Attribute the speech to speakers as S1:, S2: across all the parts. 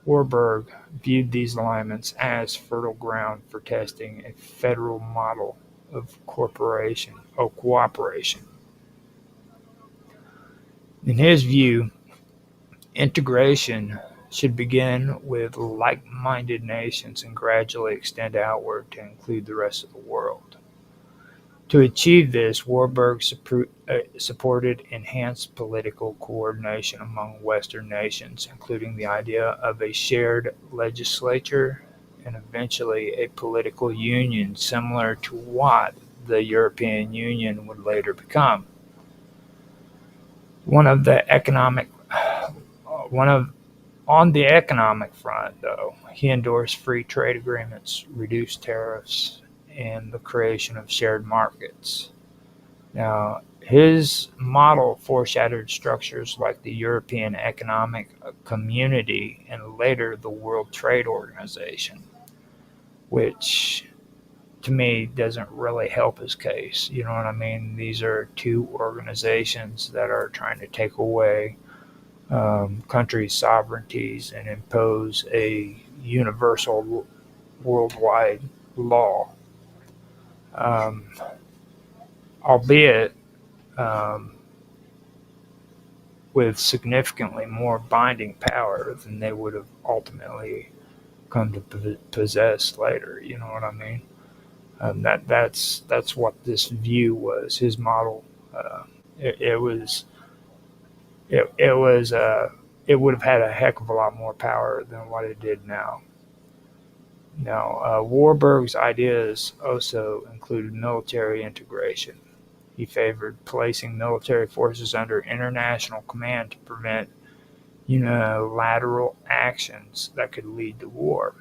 S1: Warburg viewed these alignments as fertile ground for testing a federal model of cooperation. In his view, integration should begin with like-minded nations and gradually extend outward to include the rest of the world. To achieve this, Warburg supported enhanced political coordination among Western nations, including the idea of a shared legislature and eventually a political union similar to what the European Union would later become. On the economic front, though, he endorsed free trade agreements, reduced tariffs, and the creation of shared markets. Now, his model foreshadowed structures like the European Economic Community and later the World Trade Organization, which to me doesn't really help his case. You know what I mean? These are two organizations that are trying to take away countries' sovereignties and impose a universal worldwide law, albeit with significantly more binding power than they would have ultimately come to possess later. You know what I mean? That's what this view was. His model. It would have had a heck of a lot more power than what it did now. Now, Warburg's ideas also included military integration. He favored placing military forces under international command to prevent unilateral actions that could lead to war.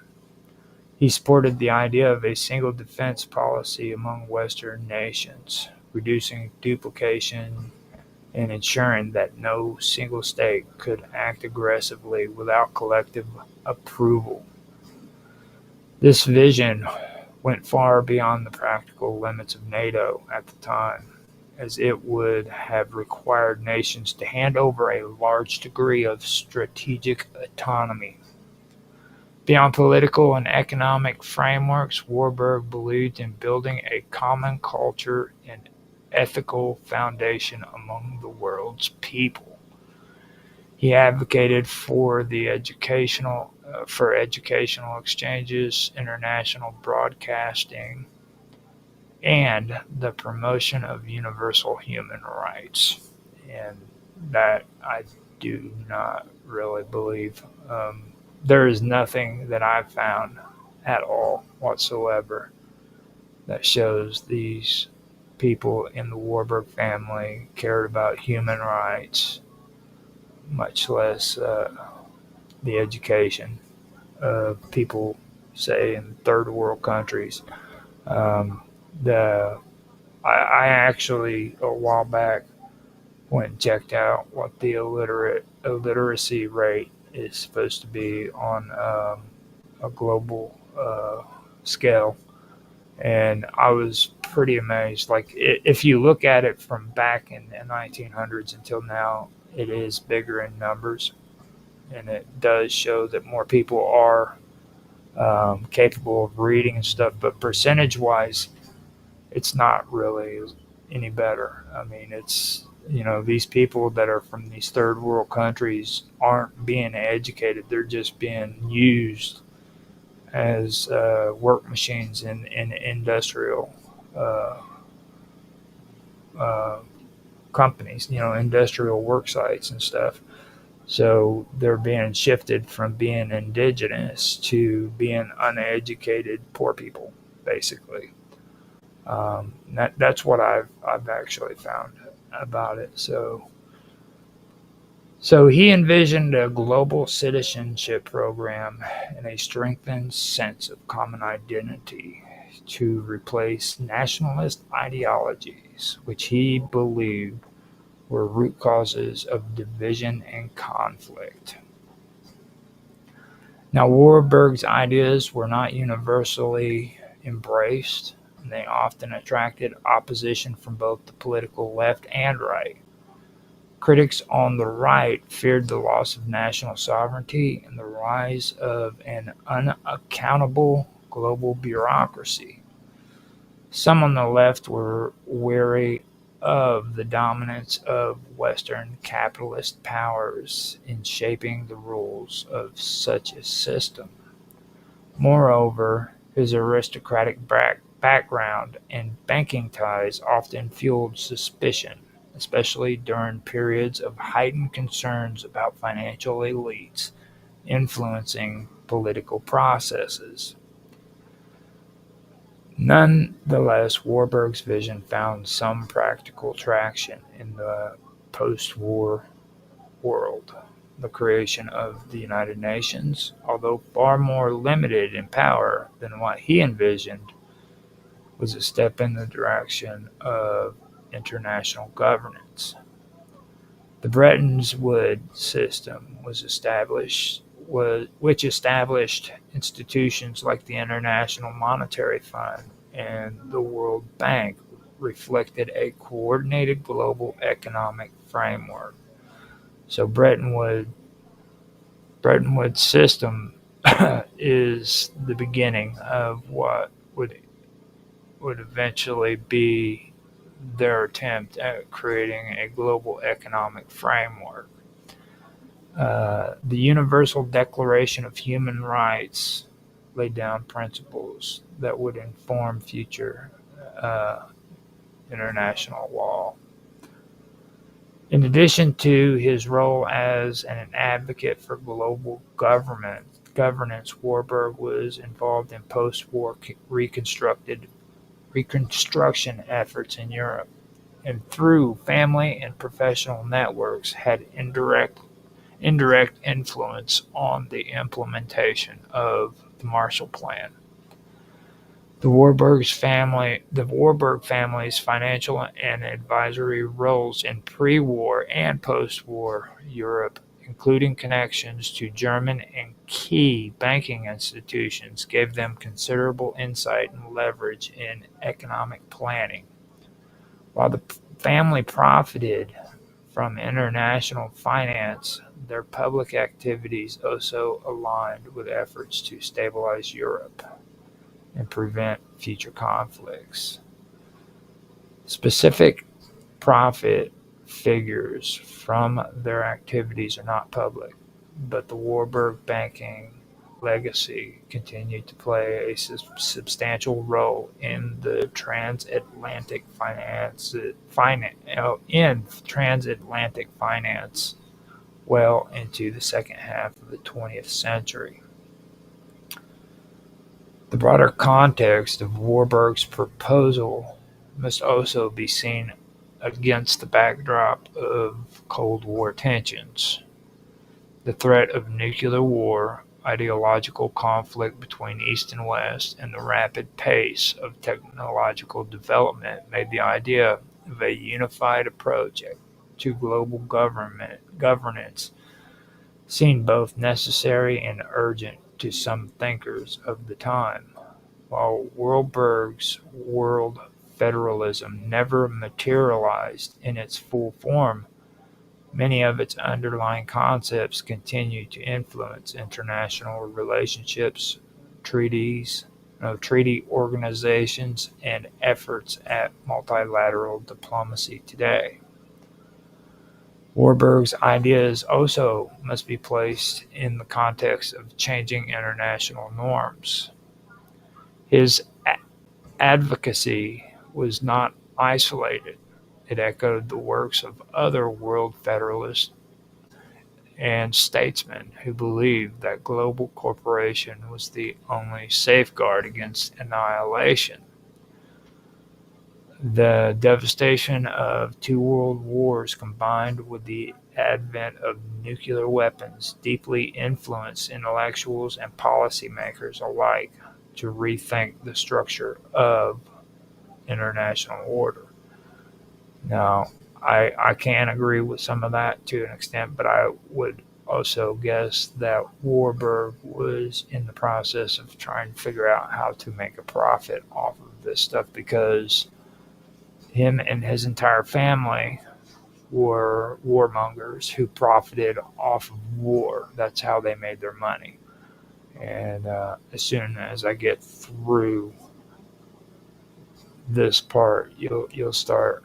S1: He supported the idea of a single defense policy among Western nations, reducing duplication and ensuring that no single state could act aggressively without collective approval. This vision went far beyond the practical limits of NATO at the time, as it would have required nations to hand over a large degree of strategic autonomy. Beyond political and economic frameworks, Warburg believed in building a common culture and ethical foundation among the world's people. He advocated for educational exchanges, international broadcasting, and the promotion of universal human rights. And that I do not really believe. There is nothing that I've found at all whatsoever that shows these people in the Warburg family cared about human rights, much less the education of people, say, in third world countries. I actually, a while back, went and checked out what the illiteracy rate is supposed to be on a global scale, and I was pretty amazed. Like, if you look at it from back in the 1900s until now, it is bigger in numbers, and it does show that more people are capable of reading and stuff, but percentage-wise, it's not really any better. I mean, it's, these people that are from these third world countries aren't being educated. They're just being used as work machines in industrial companies, industrial work sites and stuff. So they're being shifted from being indigenous to being uneducated poor people, basically. That's what I've actually found about it. So he envisioned a global citizenship program and a strengthened sense of common identity to replace nationalist ideologies, which he believed were root causes of division and conflict. Now, Warburg's ideas were not universally embraced, and they often attracted opposition from both the political left and right. Critics on the right feared the loss of national sovereignty and the rise of an unaccountable global bureaucracy. Some on the left were wary of the dominance of Western capitalist powers in shaping the rules of such a system. Moreover, his aristocratic background and banking ties often fueled suspicion, especially during periods of heightened concerns about financial elites influencing political processes. Nonetheless, Warburg's vision found some practical traction in the post-war world. The creation of the United Nations, although far more limited in power than what he envisioned, was a step in the direction of international governance. The Bretton Woods system which established institutions like the International Monetary Fund and the World Bank, reflected a coordinated global economic framework. So Bretton Woods system is the beginning of what would eventually be their attempt at creating a global economic framework. The Universal Declaration of Human Rights laid down principles that would inform future international law. In addition to his role as an advocate for global governance, Warburg was involved in post-war reconstruction efforts in Europe, and through family and professional networks had indirect influence on the implementation of the Marshall Plan. The Warburg family's financial and advisory roles in pre-war and post-war Europe, including connections to German and key banking institutions, gave them considerable insight and leverage in economic planning. While the family profited from international finance, their public activities also aligned with efforts to stabilize Europe and prevent future conflicts. Specific profit figures from their activities are not public, but the Warburg banking legacy continued to play a substantial role in the transatlantic finance well into the second half of the 20th century. The broader context of Warburg's proposal must also be seen against the backdrop of Cold War tensions. The threat of nuclear war, ideological conflict between East and West, and the rapid pace of technological development made the idea of a unified approach to global governance seem both necessary and urgent to some thinkers of the time. While Warburg's world federalism never materialized in its full form, many of its underlying concepts continue to influence international relationships, treaty organizations, and efforts at multilateral diplomacy today. Warburg's ideas also must be placed in the context of changing international norms. His advocacy was not isolated. It echoed the works of other world federalists and statesmen who believed that global cooperation was the only safeguard against annihilation. The devastation of two world wars, combined with the advent of nuclear weapons, deeply influenced intellectuals and policymakers alike to rethink the structure of international order. Now, I can agree with some of that to an extent, but I would also guess that Warburg was in the process of trying to figure out how to make a profit off of this stuff, because him and his entire family were warmongers who profited off of war. That's how they made their money. And as soon as I get through this part, you'll start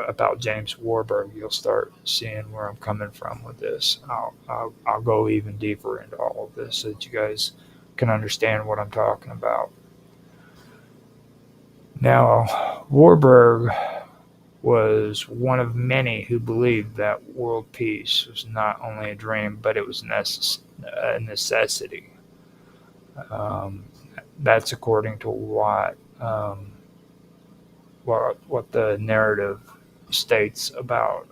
S1: about James Warburg. You'll start seeing where I'm coming from with this. I'll go even deeper into all of this so that you guys can understand what I'm talking about. Now, Warburg was one of many who believed that world peace was not only a dream, but it was a necessity. That's according to what the narrative states about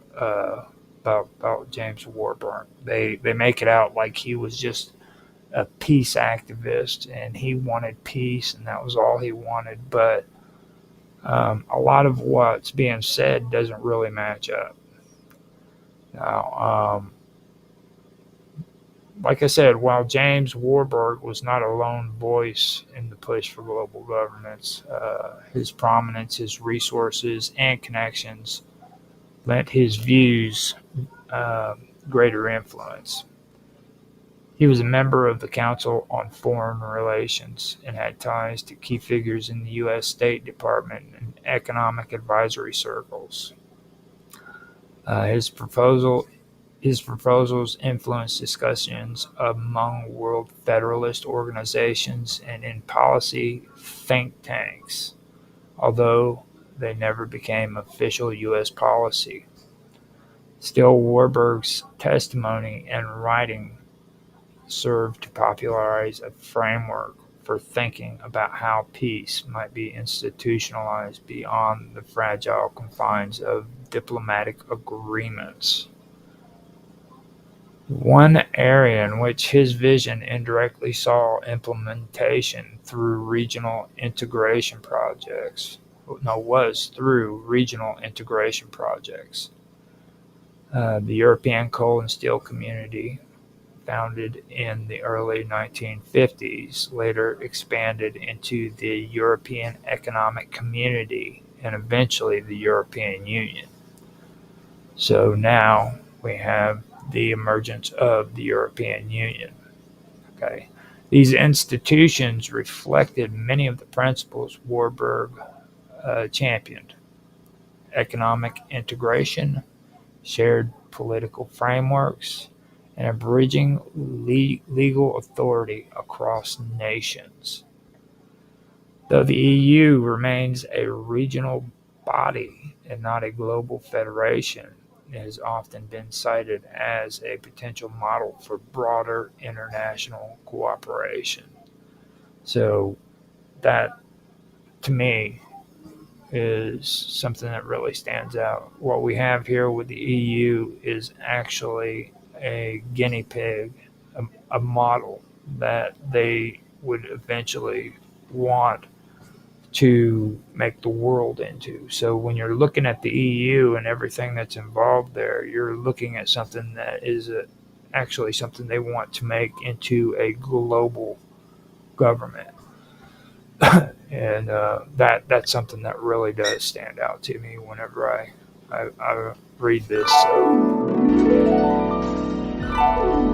S1: James Warburg. They make it out like he was just a peace activist and he wanted peace and that was all he wanted. But a lot of what's being said doesn't really match up. Now, like I said, while James Warburg was not a lone voice in the push for global governance, his prominence, his resources, and connections lent his views greater influence. He was a member of the Council on Foreign Relations and had ties to key figures in the U.S. State Department and economic advisory circles. His proposals influenced discussions among world federalist organizations and in policy think tanks, although they never became official U.S. policy. Still, Warburg's testimony and writing served to popularize a framework for thinking about how peace might be institutionalized beyond the fragile confines of diplomatic agreements. One area in which his vision indirectly saw implementation through regional integration projects was through regional integration projects. The European Coal and Steel Community, founded in the early 1950s, later expanded into the European Economic Community and eventually the European Union. So now we have the emergence of the European Union. Okay, these institutions reflected many of the principles Warburg championed: economic integration, shared political frameworks, and a bridging legal authority across nations. Though the EU remains a regional body and not a global federation, it has often been cited as a potential model for broader international cooperation. So that, to me, is something that really stands out. What we have here with the EU is actually a guinea pig, a model that they would eventually want to make the world into. So when you're looking at the EU and everything that's involved there, you're looking at something that is actually something they want to make into a global government. And that's something that really does stand out to me whenever I read this. So